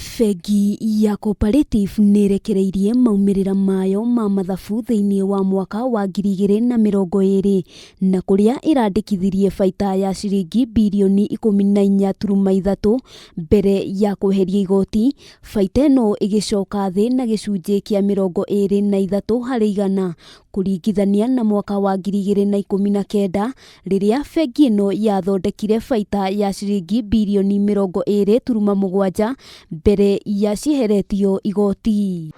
Bengi ya Co-operative nĩrekereirie maumĩrĩra mayo ma mathabu thĩinĩ wa mwaka wa 2020 na kũrĩa ĩrandĩkithirie baita ya ciringi birioni 14.3 mbere ya kweheria igoti. Baita ĩno ĩgĩcoka thĩ na gĩcunjĩ kĩa 23 harĩ igana kũringithania na mwaka wa 2019 rĩrĩa bengi ĩno yathondekire baita ya ciringi birioni 20.7 mbere ya cieheretio igoti.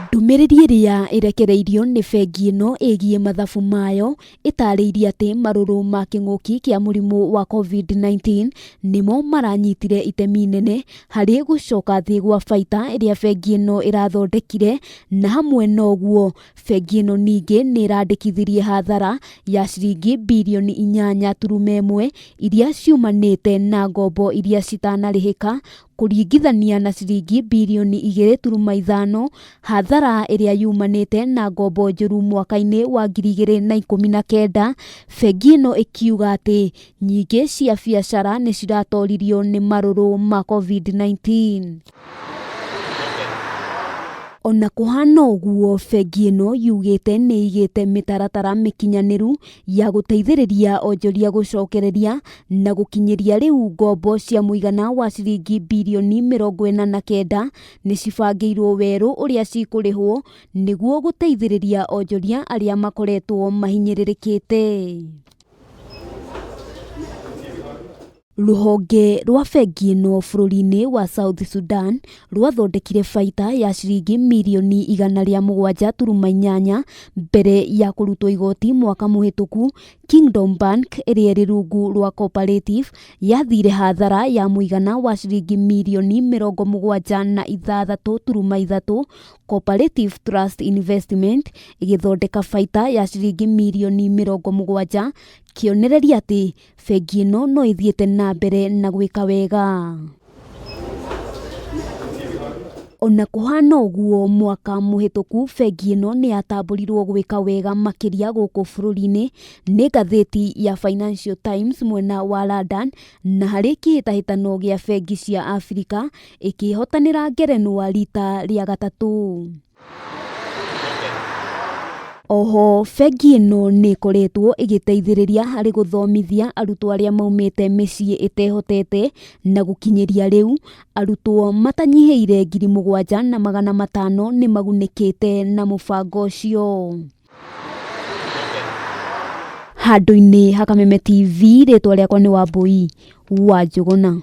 Ndũmĩrĩri ĩrĩa ĩrekereirio nĩ bengi ĩno ĩgiĩ mathabu mayo ĩtarĩirie atĩ marũrũ ma kĩng'ũki kĩa mũrimũ wa COVID-19 nĩmo maranyitire itemi inene harĩ gũcoka thĩ gwa baita ĩrĩa bengi ĩno ĩrathondekire, na hamwe noguo bengi ĩno ningĩ nĩ ĩrandĩkithirie hathara ya ciringi birioni 8.1 iria ciumanĩte na ngombo iria citanarĩhĩka kũringithania na ciringi birioni 2.5 hathara ĩrĩa yumanĩte na ngombo njũru mwaka-inĩ wa 2019. Bengi ĩno ĩkiuga atĩ nyingĩ cia biacara nĩ ciratoririo nĩ marũrũ ma COVID-19. Ona kũhana ũguo, bengi ĩno yugĩte nĩ igĩte mĩtaratara mĩkinyanĩru ya gũteithĩrĩria onjoria gũcokereria na gũkinyĩria rĩu ngombo cia mũigana wa ciringi birioni 49 nĩ cibangĩirwo werũ ũrĩa cikũrĩhwo nĩguo gũteithĩrĩria onjoria arĩa makoretwo mahinyĩrĩrĩkĩte. Rũhonge rwa bengi ĩno bũrũri-inĩ wa South Sudan rwathondekire baita ya ciringi mirioni 107.8 mbere ya kũrutwo igoti mwaka mũhĩtũku. Kingdom Bank ĩrĩa ĩrĩ rungu rwa Co-operative yathire hathara ya mũigana wa ciringi mirioni 76.3. Co-operative Trust Investment ĩgĩthondeka baita ya ciringi mirioni 70, kĩonereria atĩ bengi ĩno no ĩthiĩte na mbere na gwĩka wega. Ona kũhana ũguo, mwaka mũhĩtũku bengi ĩno nĩ yatambũrirwo gwĩka wega makĩria gũkũ bũrũri-inĩ nĩ ngathĩti ya Financial Times mwena wa London, na harĩ kĩhĩtahĩtano gĩa bengi cia Afrika ĩkĩhotanĩra ngerenwa rita rĩa gatatũ. Oho, bengi ĩno nĩ ĩkoretwo ĩgĩteithĩrĩria harĩ gũthomithia arutwo arĩa maumĩte mĩciĩ ĩtehotete, na gũkinyĩria rĩu arutwo matanyihĩire 7,500 nĩ magunĩkĩte na mũbango ũcio. Handũ-inĩ ha Kameme TV, rĩtwa rĩakwa nĩ Wambui wa Njũgũna.